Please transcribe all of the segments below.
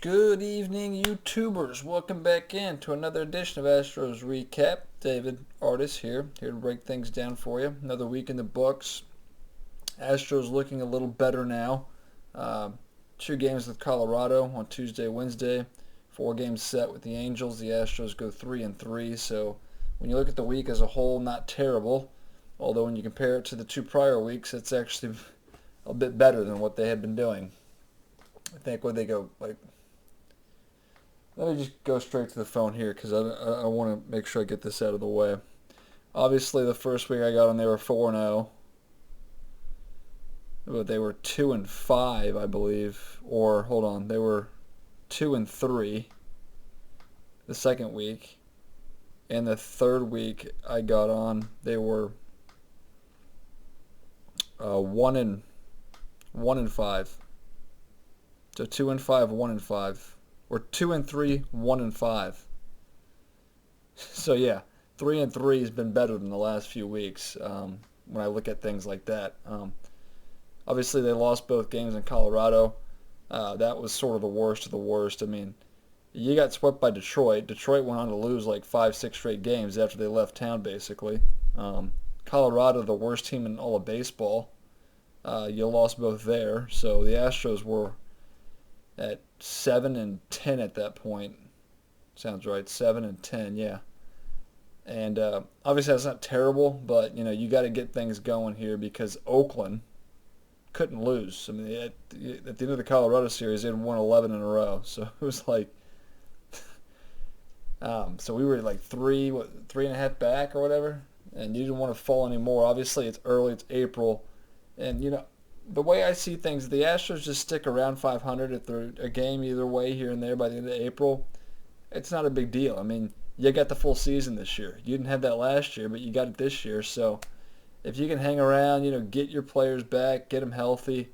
Good evening, YouTubers. Welcome back in to another edition of Astros Recap. David Artis here to break things down for you. Another week in the books. Astros looking a little better now. 2 games with Colorado on Tuesday, Wednesday. 4 games set with the Angels. The Astros go 3-3. So when you look at the week as a whole, not terrible. Although when you compare it to the 2 prior weeks, it's actually a bit better than what they had been doing. I think when they go let me just go straight to the phone here because I want to make sure I get this out of the way. Obviously, the first week I got on, they were 4-0. But they were 2-5, I believe. Or, hold on, they were 2-3 the second week. And the third week I got on, they were 1-5. So 2-5, 1-5. Or 2-3, 1-5. So yeah, 3-3 has been better than the last few weeks when I look at things like that. Obviously, they lost both games in Colorado. That was sort of the worst of the worst. I mean, you got swept by Detroit. Detroit went on to lose like 5-6 straight games after they left town, basically. Colorado, the worst team in all of baseball. You lost both there. So the Astros were at 7-10 at that point. Sounds right, 7-10, yeah. And obviously that's not terrible, but you got to get things going here because Oakland couldn't lose. I mean, at the end of the Colorado series, they had won 11 in a row, so it was like, so we were like 3.5 back or whatever, and you didn't want to fall anymore. Obviously, it's early, it's April, and the way I see things, the Astros just stick around 500 if they're a game either way here and there by the end of April. It's not a big deal. I mean, you got the full season this year. You didn't have that last year, but you got it this year. So if you can hang around, get your players back, get them healthy.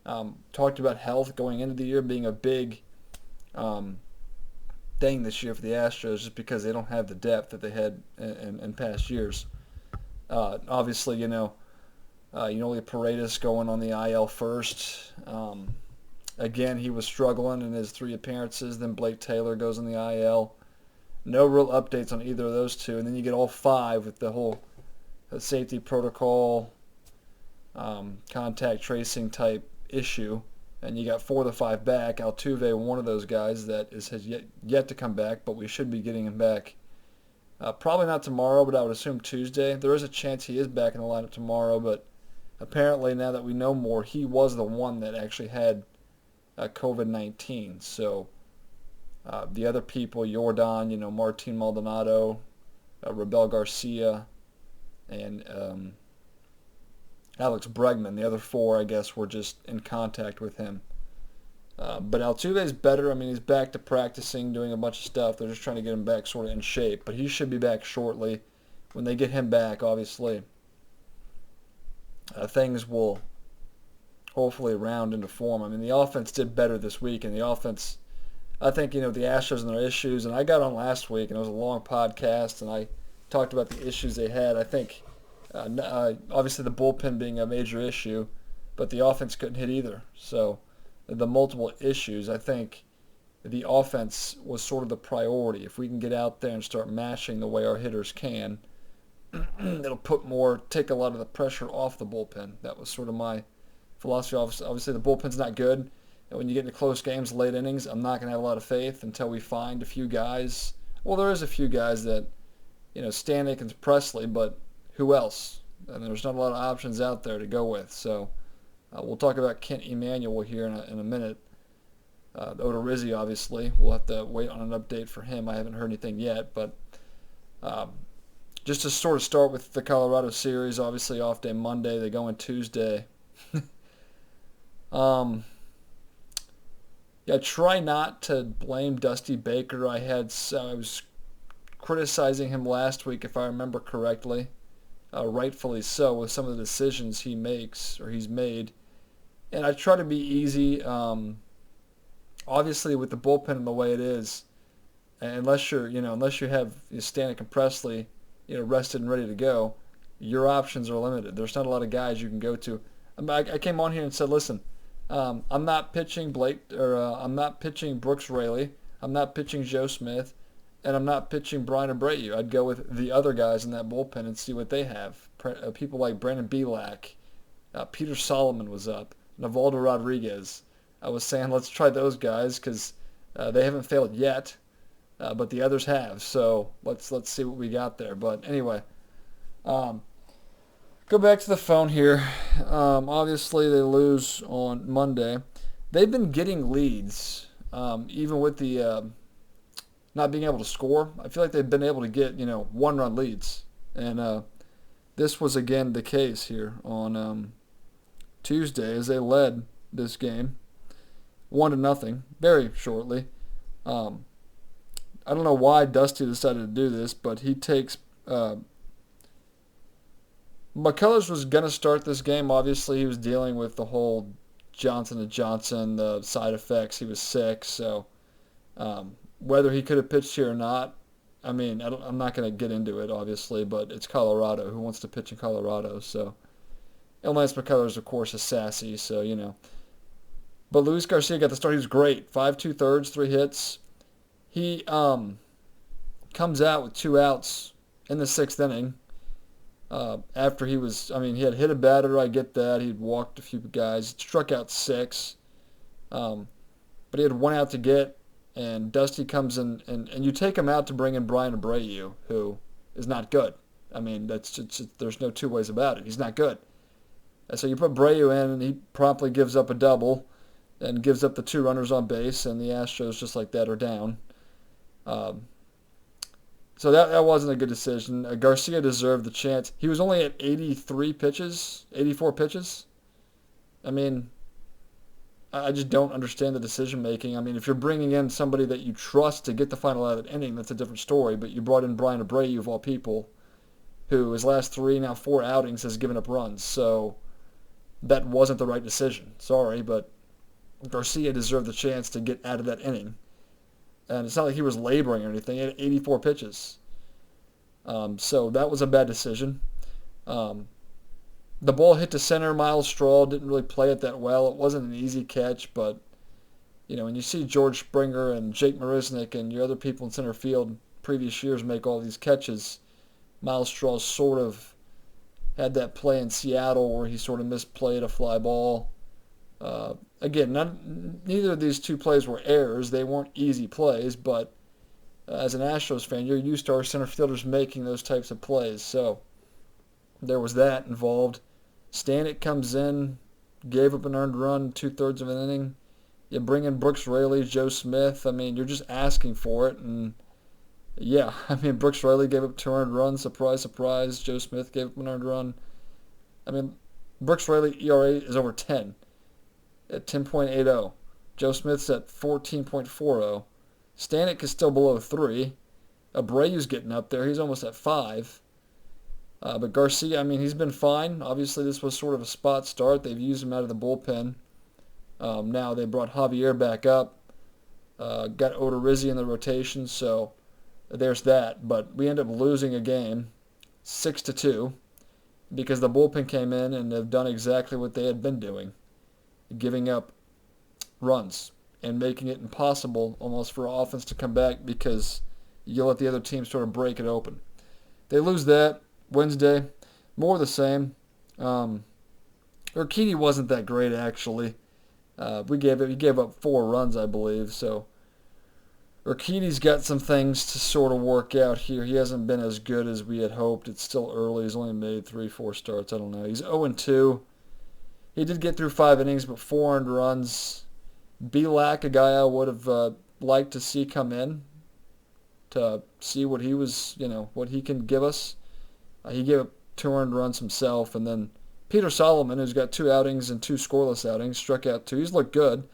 Talked about health going into the year being a big thing this year for the Astros just because they don't have the depth that they had in past years. Obviously, Paredes going on the IL first. Again, he was struggling in his 3 appearances. Then Blake Taylor goes on the IL. No real updates on either of those 2. And then you get all 5 with the whole safety protocol, contact tracing type issue. And you got 4 of the 5 back. Altuve, one of those guys that has yet to come back, but we should be getting him back. Probably not tomorrow, but I would assume Tuesday. There is a chance he is back in the lineup tomorrow, but apparently, now that we know more, he was the one that actually had COVID-19. So the other people, Jordan, Martin Maldonado, Rabel Garcia, and Alex Bregman, the other 4, I guess, were just in contact with him. But Altuve's better. I mean, he's back to practicing, doing a bunch of stuff. They're just trying to get him back sort of in shape. But he should be back shortly. When they get him back, obviously, things will hopefully round into form. I mean, the offense did better this week, and the offense, I think, the Astros and their issues, and I got on last week, and it was a long podcast, and I talked about the issues they had. I think, obviously, the bullpen being a major issue, but the offense couldn't hit either. So the multiple issues, I think the offense was sort of the priority. If we can get out there and start mashing the way our hitters can, it'll take a lot of the pressure off the bullpen. That was sort of my philosophy. Obviously, the bullpen's not good. And when you get into close games, late innings, I'm not going to have a lot of faith until we find a few guys. Well, there is a few guys that, Stanek and Presley, but who else? And there's not a lot of options out there to go with. So we'll talk about Kent Emanuel here in a minute. Odorizzi, obviously. We'll have to wait on an update for him. I haven't heard anything yet, but just to sort of start with the Colorado series, obviously off day Monday, they go in Tuesday. Yeah, try not to blame Dusty Baker. I was criticizing him last week, if I remember correctly, rightfully so, with some of the decisions he makes or he's made. And I try to be easy. Obviously, with the bullpen and the way it is, unless you have Stanek and Presley, rested and ready to go, your options are limited. There's not a lot of guys you can go to. I came on here and said, listen, I'm not pitching I'm not pitching Brooks Raley. I'm not pitching Joe Smith, and I'm not pitching Brian Abreu. I'd go with the other guys in that bullpen and see what they have. People like Brandon Belak, Peter Solomon was up, Navaldo Rodriguez. I was saying let's try those guys because they haven't failed yet, but the others have. So let's see what we got there. But anyway, go back to the phone here. Obviously, they lose on Monday. They've been getting leads, even with the not being able to score. I feel like they've been able to get one-run leads, and this was again the case here on Tuesday as they led this game 1-0 very shortly. I don't know why Dusty decided to do this, but he takes. McCullers was going to start this game. Obviously, he was dealing with the whole Johnson & Johnson, the side effects. He was sick, so whether he could have pitched here or not, I mean, I'm not going to get into it, obviously, but it's Colorado. Who wants to pitch in Colorado? So, and Lance McCullers, of course, is sassy, so. But Luis Garcia got the start. He was great. 5 2/3, 3 hits. He comes out with 2 outs in the 6th inning. After he had hit a batter, I get that. He'd walked a few guys, struck out 6. But he had 1 out to get, and Dusty comes in, and you take him out to bring in Brian Abreu, who is not good. I mean, there's no two ways about it. He's not good. And so you put Abreu in, and he promptly gives up a double and gives up the 2 runners on base, and the Astros, just like that, are down. So that wasn't a good decision. Garcia deserved the chance. He was only at 84 pitches. I mean, I just don't understand the decision making. I mean, if you're bringing in somebody that you trust to get the final out of the inning, that's a different story. But you brought in Brian Abreu, of all people, who his last 3, now 4 outings has given up runs. So that wasn't the right decision. Sorry, but Garcia deserved the chance to get out of that inning. And it's not like he was laboring or anything. He had 84 pitches. So that was a bad decision. The ball hit to center. Miles Straw didn't really play it that well. It wasn't an easy catch, but, when you see George Springer and Jake Marisnick and your other people in center field previous years make all these catches, Miles Straw sort of had that play in Seattle where he sort of misplayed a fly ball. Again, neither of these 2 plays were errors. They weren't easy plays, but as an Astros fan, you're used to our center fielders making those types of plays. So there was that involved. Stanek comes in, gave up an earned run, 2/3 of an inning. You bring in Brooks Raley, Joe Smith. I mean, you're just asking for it. And, yeah, Brooks Raley gave up 2 earned runs. Surprise, surprise. Joe Smith gave up an earned run. Brooks Raley ERA is over 10. At 10.80. Joe Smith's at 14.40. Stanek is still below 3. Abreu's getting up there. He's almost at 5. But Garcia, he's been fine. Obviously, this was sort of a spot start. They've used him out of the bullpen. Now they brought Javier back up. Got Odorizzi in the rotation, so there's that. But we end up losing a game 6-2 because the bullpen came in and have done exactly what they had been doing. Giving up runs and making it impossible almost for offense to come back because you let the other team sort of break it open. They lose that Wednesday. More of the same. Urquidy wasn't that great, actually. He gave up 4 runs, I believe. So Urquidy's got some things to sort of work out here. He hasn't been as good as we had hoped. It's still early. He's only made 3-4 starts. I don't know. He's 0-2. He did get through 5 innings, but 4 earned runs. Belak, a guy I would have liked to see come in to see what he was, what he can give us. He gave up 2 earned runs himself, and then Peter Solomon, who's got 2 outings and 2 scoreless outings, struck out 2. He's looked good.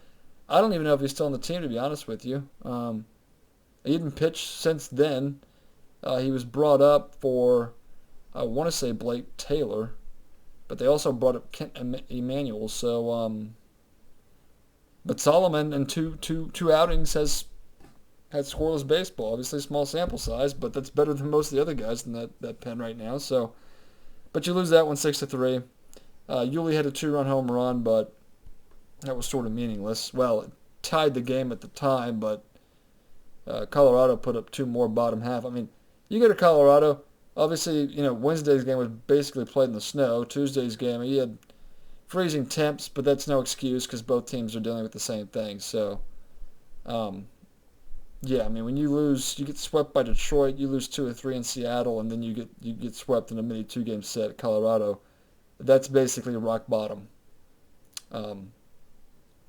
I don't even know if he's still on the team, to be honest with you. He didn't pitch since then. He was brought up for, I want to say Blake Taylor. But they also brought up Kent Emanuel. So, but Solomon in two outings has had scoreless baseball. Obviously, small sample size, but that's better than most of the other guys in that pen right now. So, but you lose that one 6-3. Yuli had a 2-run home run, but That was sort of meaningless. Well, it tied the game at the time, but Colorado put up two more bottom half. I mean, you go to Colorado, obviously, Wednesday's game was basically played in the snow. Tuesday's game, he had freezing temps, but that's no excuse because both teams are dealing with the same thing. So, um, yeah, I mean, when you lose, you get swept by Detroit, you lose 2 or 3 in Seattle, and then you get swept in a mini 2 game set at Colorado. That's basically rock bottom. Um,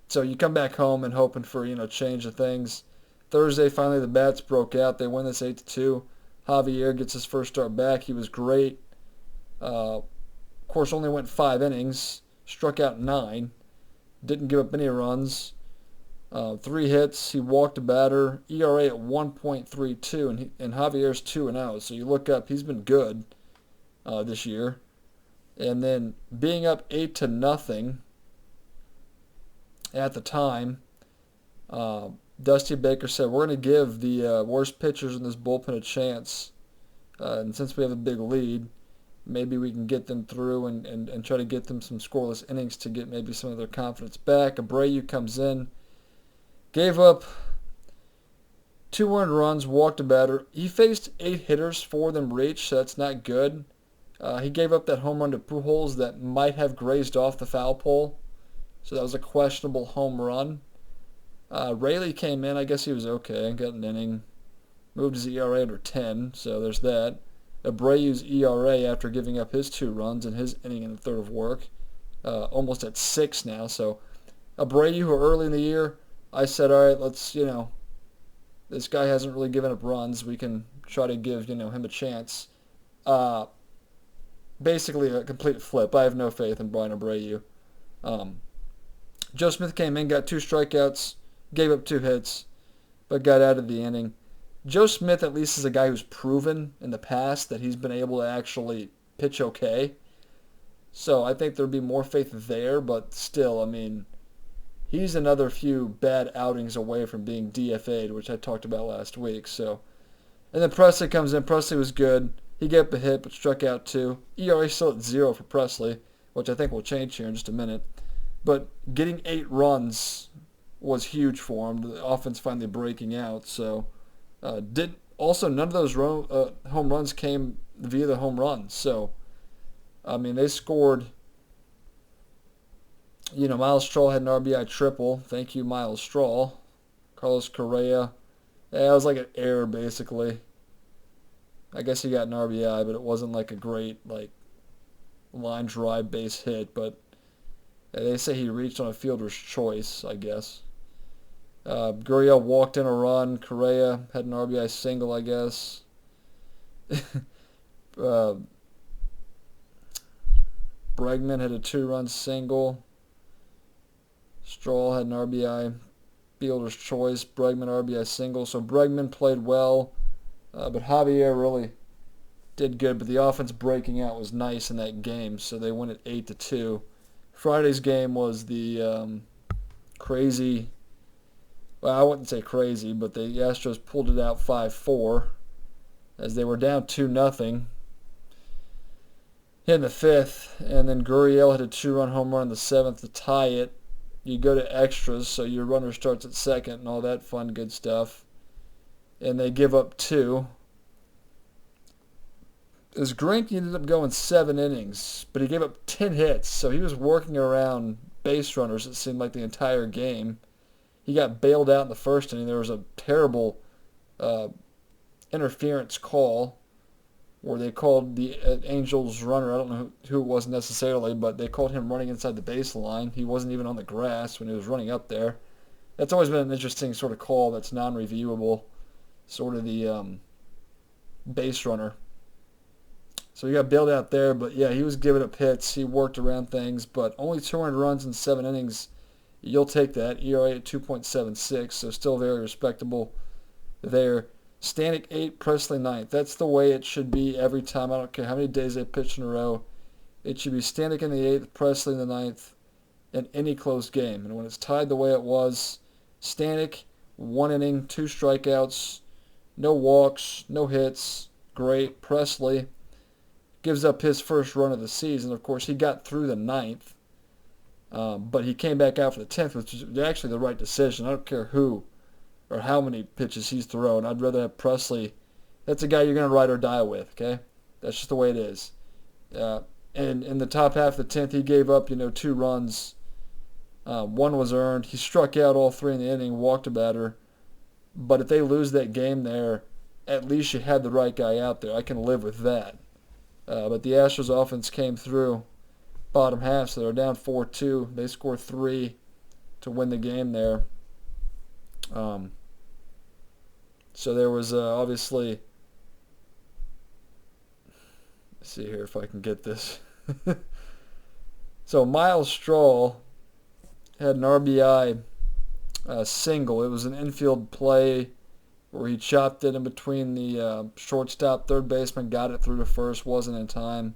so you come back home and hoping for change of things. Thursday, finally the bats broke out. They win this 8-2. Javier gets his first start back. He was great. Of course, only went 5 innings, struck out 9, didn't give up any runs. 3 hits. He walked a batter. ERA at 1.32, and Javier's 2-0. So you look up, he's been good this year. And then being up 8-0 at the time, Dusty Baker said, we're going to give the worst pitchers in this bullpen a chance. And since we have a big lead, maybe we can get them through and try to get them some scoreless innings to get maybe some of their confidence back. Abreu comes in, gave up 2 earned runs, walked a batter. He faced 8 hitters, 4 of them reached, so that's not good. He gave up that home run to Pujols that might have grazed off the foul pole, so that was a questionable home run. Rayleigh came in. I guess he was okay. Got an inning. Moved his ERA under 10, so there's that. Abreu's ERA after giving up his 2 runs in his inning in the third of work, almost at 6 now. So Abreu, who early in the year, I said, all right, let's, this guy hasn't really given up runs. We can try to give, him a chance. Basically a complete flip. I have no faith in Brian Abreu. Joe Smith came in, got 2 strikeouts, gave up 2 hits, but got out of the inning. Joe Smith at least is a guy who's proven in the past that he's been able to actually pitch okay. So I think there'd be more faith there, but still, I mean, he's another few bad outings away from being DFA'd, which I talked about last week. So, and then Presley comes in. Presley was good. He gave up a hit, but struck out 2. ERA still at 0 for Presley, which I think will change here in just a minute. But getting 8 runs was huge for him. The offense finally breaking out. So, none of those home runs came via the home runs. So, I mean, they scored. Miles Straw had an RBI triple. Thank you, Miles Straw. Carlos Correa. Yeah, it was like an error, basically. I guess he got an RBI, but it wasn't like a great, line drive base hit. But they say he reached on a fielder's choice, I guess. Gurriel walked in a run. Correa had an RBI single, I guess. Bregman had a 2-run single. Straw had an RBI fielder's choice. Bregman RBI single. So Bregman played well, but Javier really did good. But the offense breaking out was nice in that game, so they win it 8-2. Friday's game was the crazy. Well, I wouldn't say crazy, but the Astros pulled it out 5-4 as they were down 2-0 in the 5th, and then Gurriel hit a 2-run home run in the 7th to tie it. You go to extras, so your runner starts at second and all that fun, good stuff. And they give up 2. As Greinke ended up going 7 innings, but he gave up 10 hits, so he was working around base runners, it seemed like, the entire game. He got bailed out in the first inning. There was a terrible interference call where they called the Angels runner. I don't know who it was necessarily, but they called him running inside the baseline. He wasn't even on the grass when he was running up there. That's always been an interesting sort of call that's non-reviewable, sort of the base runner. So he got bailed out there, but yeah, he was giving up hits. He worked around things, but only 200 runs in 7 innings. You'll take that. ERA at 2.76, so still very respectable there. Stanek 8, Presley 9th. That's the way it should be every time. I don't care how many days they pitch in a row. It should be Stanek in the 8th, Presley in the 9th, in any close game. And when it's tied the way it was, Stanek, 1 inning, 2 strikeouts, no walks, no hits. Great. Presley gives up his first run of the season. Of course, he got through the 9th. But he came back out for the 10th, which was actually the right decision. I don't care who or how many pitches he's thrown. I'd rather have Presley. That's a guy you're going to ride or die with, okay? That's just the way it is. And in the top half of the 10th, he gave up, 2 runs. One was earned. He struck out all 3 in the inning, walked a batter. But if they lose that game there, at least you had the right guy out there. I can live with that. But the Astros offense came through bottom half, so they're down 4-2. They score 3 to win the game there. So there was obviously, let's see here if I can get this. So Miles Straw had an RBI single. It was an infield play where he chopped it in between the shortstop, third baseman, got it through to first, wasn't in time.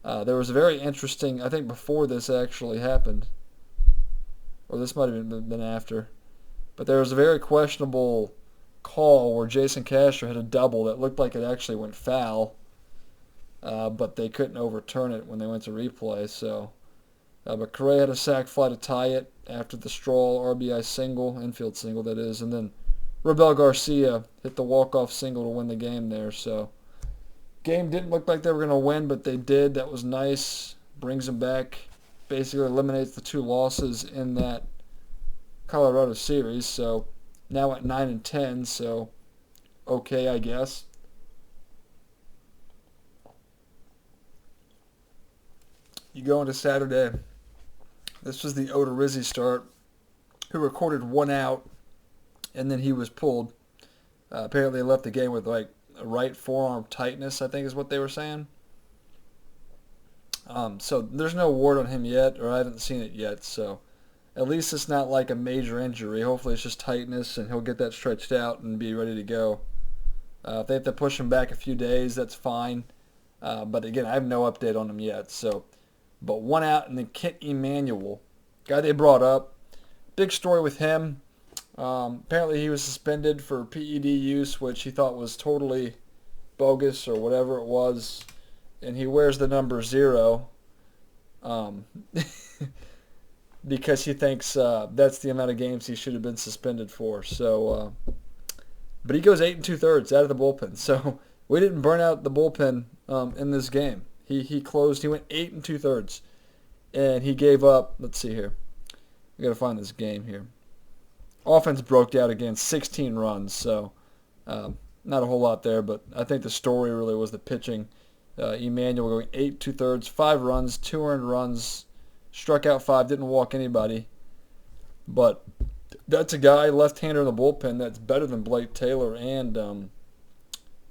There was a very interesting, I think before this actually happened, or this might have been after, but there was a very questionable call where Jason Castro had a double that looked like it actually went foul, but they couldn't overturn it when they went to replay. So, but Correa had a sac fly to tie it after the Stroll RBI single, infield single that is, and then Robel Garcia hit the walk-off single to win the game there. So, game didn't look like they were going to win, but they did. That was nice. Brings them back. Basically eliminates the 2 losses in that Colorado series. So now at 9-10. So okay, I guess. You go into Saturday. This was the Odorizzi start, who recorded 1 out, and then he was pulled. Apparently, left the game with like a right forearm tightness, I think is what they were saying. So there's no word on him yet, or I haven't seen it yet. So at least it's not like a major injury. Hopefully it's just tightness, and he'll get that stretched out and be ready to go. If they have to push him back a few days, that's fine. But again, I have no update on him yet. So, but 1 out, and then Kent Emanuel, guy they brought up. Big story with him. Apparently he was suspended for PED use, which he thought was totally bogus or whatever it was, and he wears the number 0 because he thinks that's the amount of games he should have been suspended for. So, but he goes 8 2/3 out of the bullpen. So we didn't burn out the bullpen in this game. He closed. He went 8 2/3, and he gave up. Let's see here. We got to find this game here. Offense broke out again, 16 runs, so not a whole lot there, but I think the story really was the pitching. Emanuel going 8 2/3, 5 runs, 2 earned runs, struck out 5, didn't walk anybody. But that's a guy, left-hander in the bullpen, that's better than Blake Taylor and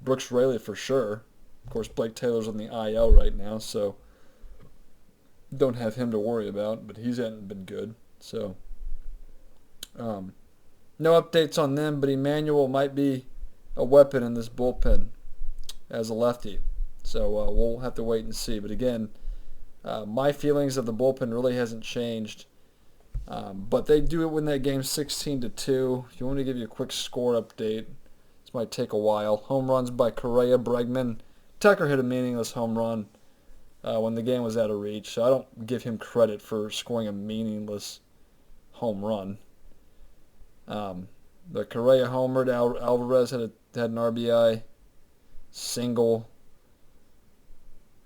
Brooks Raley for sure. Of course, Blake Taylor's on the IL right now, so don't have him to worry about, but he's hasn't been good. So, no updates on them, but Emanuel might be a weapon in this bullpen as a lefty. So we'll have to wait and see. But again, my feelings of the bullpen really hasn't changed. But they do win that game 16-2. If you want me to give you a quick score update, this might take a while. Home runs by Correa, Bregman. Tucker hit a meaningless home run when the game was out of reach. So I don't give him credit for scoring a meaningless home run. The Correa homered. Alvarez had an RBI single.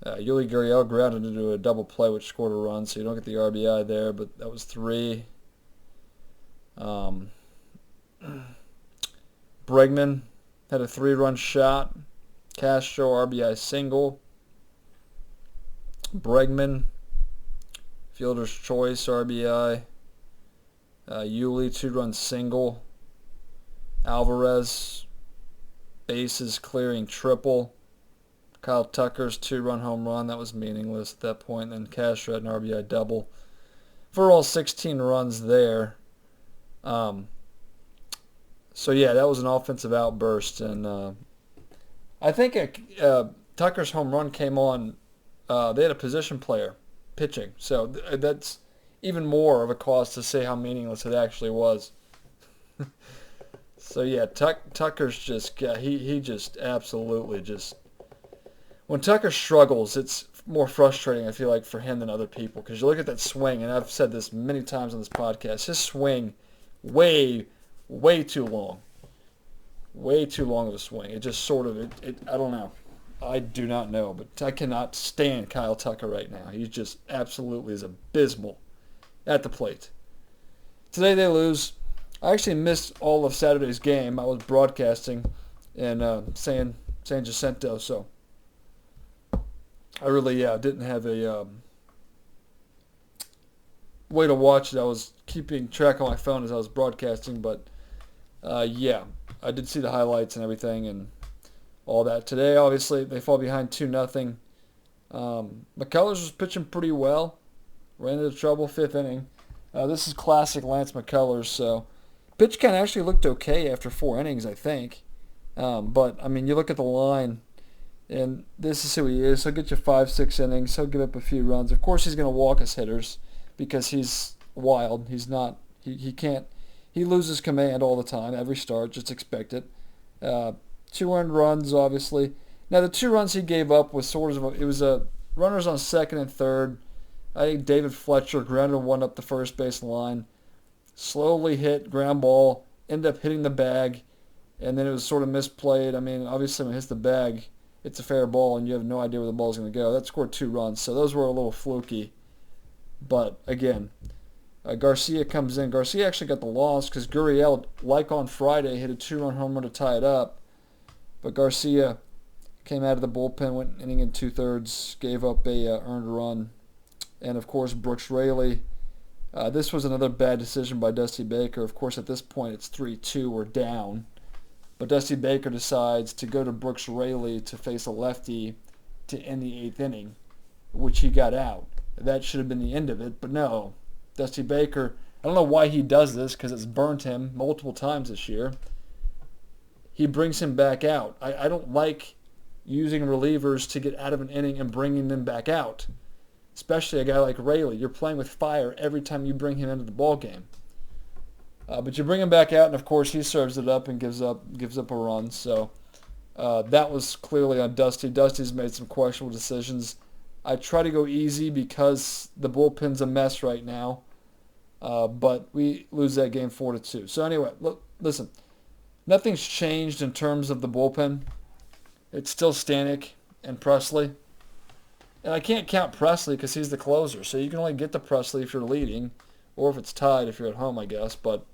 Yuli Gurriel grounded into a double play, which scored a run, so you don't get the RBI there, but that was 3. Bregman had a 3-run shot. Castro RBI single. Bregman, fielder's choice RBI. Yuli 2-run single. Alvarez, bases clearing triple. Kyle Tucker's 2-run home run. That was meaningless at that point. And then Castro had an RBI double. For all 16 runs there. So, yeah, that was an offensive outburst. And I think Tucker's home run came on. They had a position player pitching. So that's even more of a cause to say how meaningless it actually was. So, yeah, Tucker's just, he just absolutely just... When Tucker struggles, it's more frustrating, I feel like, for him than other people. Because you look at that swing, and I've said this many times on this podcast, his swing, way, way too long. Way too long of a swing. It just sort of, I don't know. I do not know, but I cannot stand Kyle Tucker right now. He just absolutely is abysmal at the plate. Today they lose. I actually missed all of Saturday's game. I was broadcasting in San Jacinto, so I really didn't have a way to watch it. I was keeping track on my phone as I was broadcasting, but yeah, I did see the highlights and everything and all that. Today, obviously, they fall behind 2-0. McCullers was pitching pretty well. Ran into trouble 5th inning. This is classic Lance McCullers, so pitch count actually looked okay after 4 innings, I think. But, I mean, you look at the line, and this is who he is. He'll get you 5-6 innings. He'll give up a few runs. Of course, he's going to walk his hitters because he's wild. He's not, he can't, he loses command all the time, every start, just expect it. 2 earned runs, obviously. Now, the 2 runs he gave up was sort of, it was runners on second and third. I think David Fletcher grounded one up the first base line. Slowly hit, ground ball, ended up hitting the bag, and then it was sort of misplayed. I mean, obviously when it hits the bag, it's a fair ball, and you have no idea where the ball's going to go. That scored 2 runs, so those were a little fluky. But, again, Garcia comes in. Garcia actually got the loss because Gurriel, like on Friday, hit a 2-run home run to tie it up. But Garcia came out of the bullpen, went inning and 2/3, gave up a earned run. And, of course, Brooks Raley. This was another bad decision by Dusty Baker. Of course, at this point, it's 3-2. We're down. But Dusty Baker decides to go to Brooks Raley to face a lefty to end the 8th inning, which he got out. That should have been the end of it, but no. Dusty Baker, I don't know why he does this because it's burnt him multiple times this year. He brings him back out. I don't like using relievers to get out of an inning and bringing them back out, especially a guy like Raley. You're playing with fire every time you bring him into the ball game. But you bring him back out, and of course he serves it up and gives up a run. So that was clearly on Dusty. Dusty's made some questionable decisions. I try to go easy because the bullpen's a mess right now. But we lose that game 4-2. So anyway, look, listen. Nothing's changed in terms of the bullpen. It's still Stanek and Presley. And I can't count Presley because he's the closer. So you can only get to Presley if you're leading, or if it's tied if you're at home, I guess. But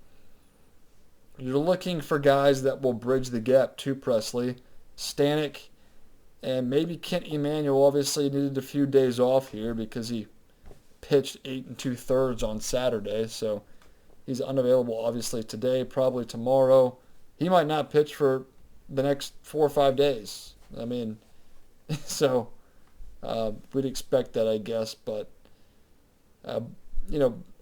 you're looking for guys that will bridge the gap to Presley. Stanek and maybe Kent Emanuel obviously needed a few days off here because he pitched 8 2/3 on Saturday. So he's unavailable obviously today, probably tomorrow. He might not pitch for the next 4 or 5 days. I mean, so we'd expect that, I guess. But,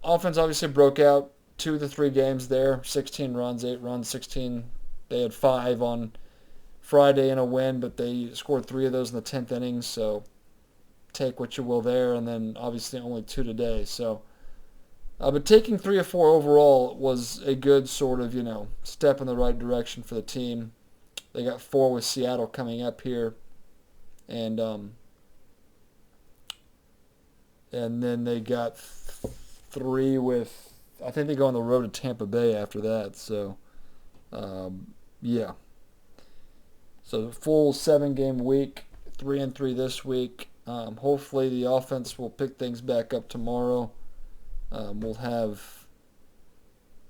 offense obviously broke out 2 of the 3 games there. 16 runs, 8 runs, 16. They had 5 on Friday in a win, but they scored 3 of those in the 10th inning. So take what you will there. And then obviously only 2 today. So, but taking 3 or 4 overall was a good sort of, step in the right direction for the team. They got 4 with Seattle coming up here. And then they got 3 with, I think they go on the road to Tampa Bay after that. So, yeah. So full 7-game week, 3-3 this week. Hopefully the offense will pick things back up tomorrow. We'll have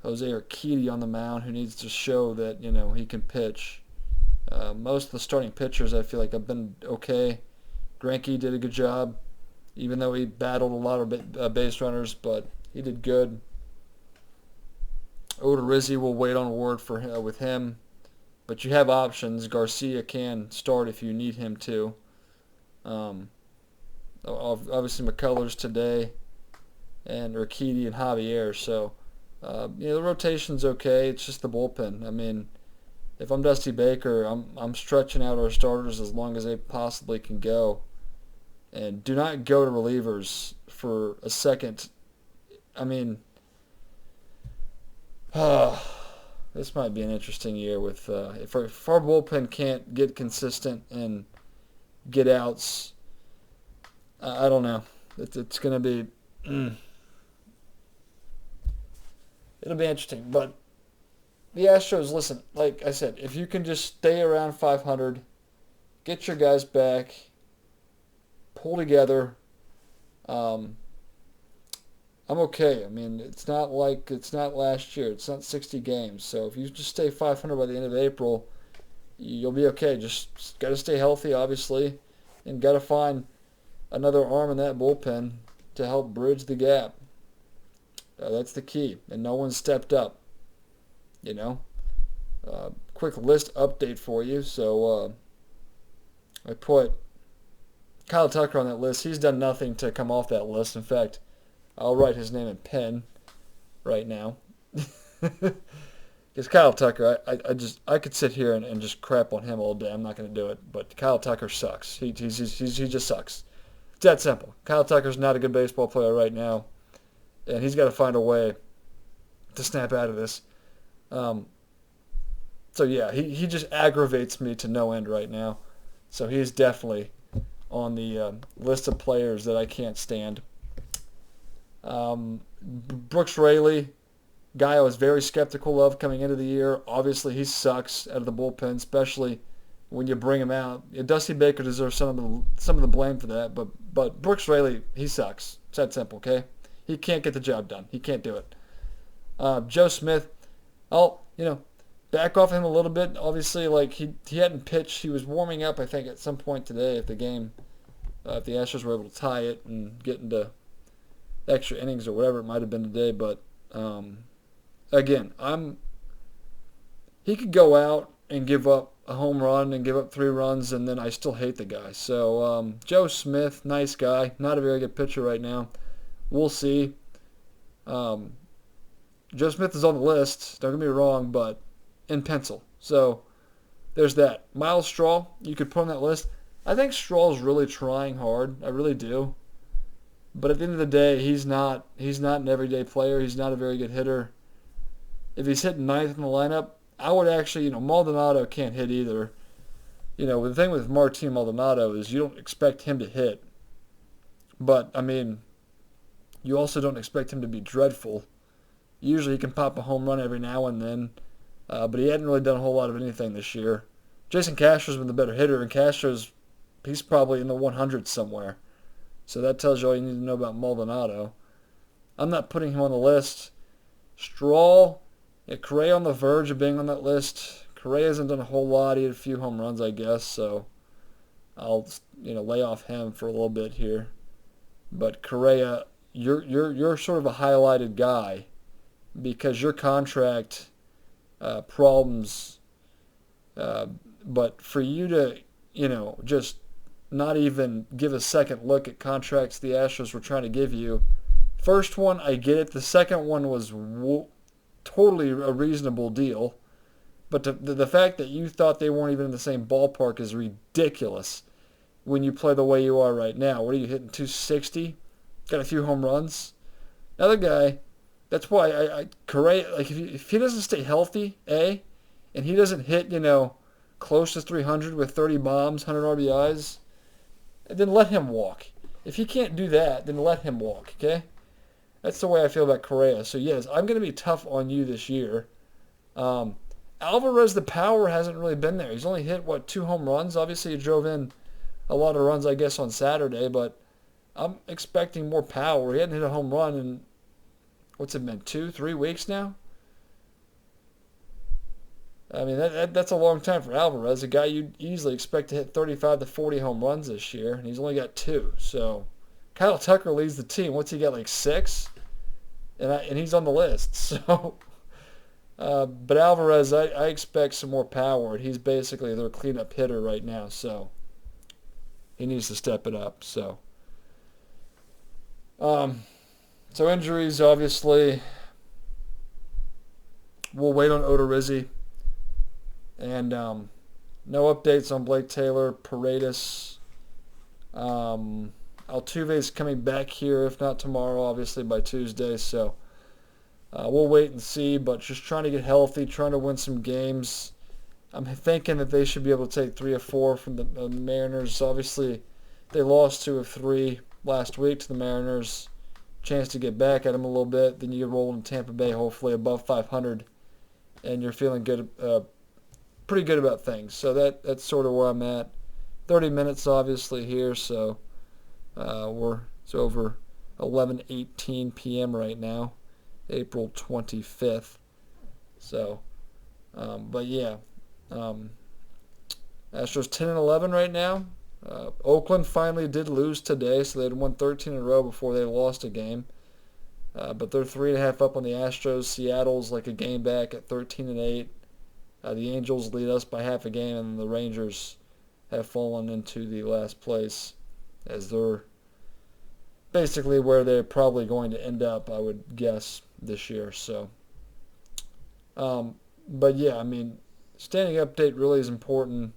Jose Urquidy on the mound, who needs to show that, he can pitch. Most of the starting pitchers, I feel like, have been okay. Greinke did a good job, even though he battled a lot of base runners, but he did good. Odorizzi will wait on a word with him, but you have options. Garcia can start if you need him to. Obviously, McCullers today, and Urquidy and Javier. So, the rotation's okay. It's just the bullpen. I mean, if I'm Dusty Baker, I'm stretching out our starters as long as they possibly can go. And do not go to relievers for a second. I mean, this might be an interesting year with if our bullpen can't get consistent and get outs. I don't know. It's going to be it'll be interesting. But the Astros, listen, like I said, if you can just stay around 500, get your guys back, pull together, um, I'm okay. I mean, it's not like it's not last year. It's not 60 games. So if you just stay 500 by the end of April, you'll be okay. Just got to stay healthy, obviously, and got to find another arm in that bullpen to help bridge the gap. That's the key, and no one stepped up. You know, quick list update for you. So I put Kyle Tucker on that list. He's done nothing to come off that list. In fact, I'll write his name in pen right now. Because Kyle Tucker, I could sit here and just crap on him all day. I'm not going to do it. But Kyle Tucker sucks. He just sucks. It's that simple. Kyle Tucker's not a good baseball player right now, and he's got to find a way to snap out of this. So yeah, he just aggravates me to no end right now. So he's definitely on the list of players that I can't stand. Brooks Raley, guy I was very skeptical of coming into the year. Obviously, he sucks out of the bullpen, especially when you bring him out. Dusty Baker deserves some of the blame for that, but Brooks Raley, he sucks. It's that simple, okay? He can't get the job done. He can't do it. Joe Smith, back off him a little bit. Obviously, like he hadn't pitched. He was warming up, I think, at some point today if the Astros were able to tie it and get into extra innings or whatever it might have been today. But again, he could go out and give up a home run and give up 3 runs, and then I still hate the guy. So Joe Smith, nice guy, not a very good pitcher right now. We'll see. Joe Smith is on the list, don't get me wrong, but in pencil. So there's that. Miles Straw, you could put on that list. I think Straw's really trying hard. I really do. But at the end of the day, he's not an everyday player. He's not a very good hitter. If he's hitting 9th in the lineup, I would actually, Maldonado can't hit either. The thing with Martin Maldonado is you don't expect him to hit. But, I mean, you also don't expect him to be dreadful. Usually he can pop a home run every now and then. But he hadn't really done a whole lot of anything this year. Jason Castro's been the better hitter, and he's probably in the 100s somewhere. So that tells you all you need to know about Maldonado. I'm not putting him on the list. Straw, Correa on the verge of being on that list. Correa hasn't done a whole lot. He had a few home runs, I guess, so I'll lay off him for a little bit here. But Correa, you're sort of a highlighted guy because your contract problems. But for you to just not even give a second look at contracts the Astros were trying to give you. First one, I get it. The second one was totally a reasonable deal. But the fact that you thought they weren't even in the same ballpark is ridiculous when you play the way you are right now. What are you hitting, 260? Got a few home runs? Another guy, that's why Correa, like if he doesn't stay healthy, and he doesn't hit, close to 300 with 30 bombs, 100 RBIs, then let him walk. If he can't do that, then let him walk, okay? That's the way I feel about Correa. So, yes, I'm going to be tough on you this year. Alvarez, the power hasn't really been there. He's only hit, 2 home runs? Obviously, he drove in a lot of runs, I guess, on Saturday, but I'm expecting more power. He hadn't hit a home run in, what's it been, 2-3 weeks now? I mean, that's a long time for Alvarez, a guy you'd easily expect to hit 35 to 40 home runs this year, and he's only got 2. So Kyle Tucker leads the team. What's he got, like 6? And he's on the list. So, but Alvarez, I expect some more power, and he's basically their cleanup hitter right now. So he needs to step it up. So, so injuries, obviously, we'll wait on Odorizzi. And no updates on Blake Taylor, Paredes. Altuve's coming back here, if not tomorrow, obviously by Tuesday. So we'll wait and see, but just trying to get healthy, trying to win some games. I'm thinking that they should be able to take 3 or 4 from the Mariners. Obviously, they lost 2 of 3. last week to the Mariners. Chance to get back at them a little bit. Then you get rolling in Tampa Bay, hopefully above 500, and you're feeling good, pretty good about things. So that's sort of where I'm at. 30 minutes, obviously, here, so it's over 11:18 p.m. right now, April 25th. So, but yeah, Astros 10-11 right now. Oakland finally did lose today, so they'd won 13 in a row before they lost a game. But they're 3.5 up on the Astros. Seattle's like a game back at 13-8. The Angels lead us by half a game, and the Rangers have fallen into the last place as they're basically where they're probably going to end up, I would guess, this year. So, but yeah, I mean, standing update really is important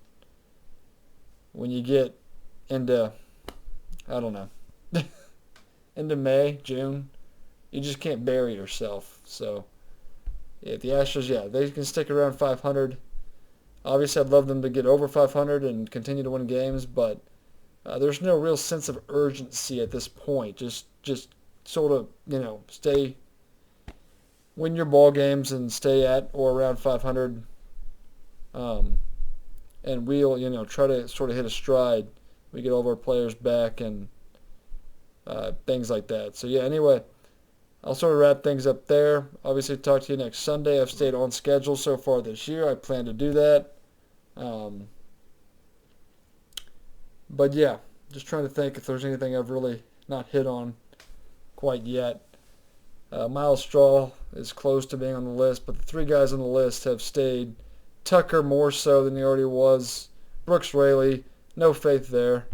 when you get into, I don't know, into May, June. You just can't bury yourself. So, yeah, the Astros, yeah, they can stick around 500. Obviously, I'd love them to get over 500 and continue to win games, but there's no real sense of urgency at this point. Just sort of, win your ball games and stay at or around 500. And we'll, try to sort of hit a stride. We get all of our players back and things like that. So, yeah, anyway, I'll sort of wrap things up there. Obviously, talk to you next Sunday. I've stayed on schedule so far this year. I plan to do that. But yeah, just trying to think if there's anything I've really not hit on quite yet. Miles Straw is close to being on the list, but the three guys on the list have stayed. Tucker more so than he already was. Brooks Raley, no faith there.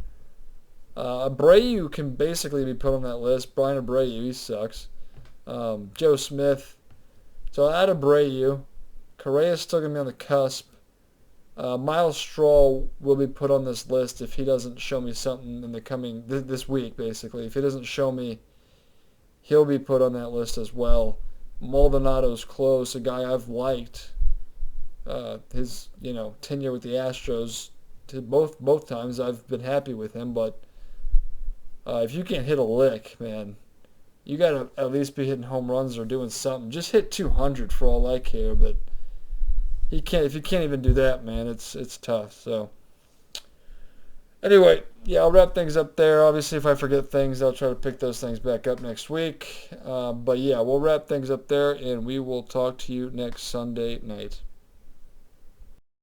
Abreu can basically be put on that list. Brian Abreu, he sucks. Joe Smith. So I'll add Abreu. Correa's still going to be on the cusp. Miles Straw will be put on this list if he doesn't show me something in the coming, this week basically. If he doesn't show me, he'll be put on that list as well. Maldonado's close, a guy I've liked. His, tenure with the Astros, both times I've been happy with him, but if you can't hit a lick, man, you got to at least be hitting home runs or doing something. Just hit 200 for all I care, but if you can't even do that, man, it's tough. So anyway, yeah, I'll wrap things up there. Obviously, if I forget things, I'll try to pick those things back up next week. But yeah, we'll wrap things up there, and we will talk to you next Sunday night.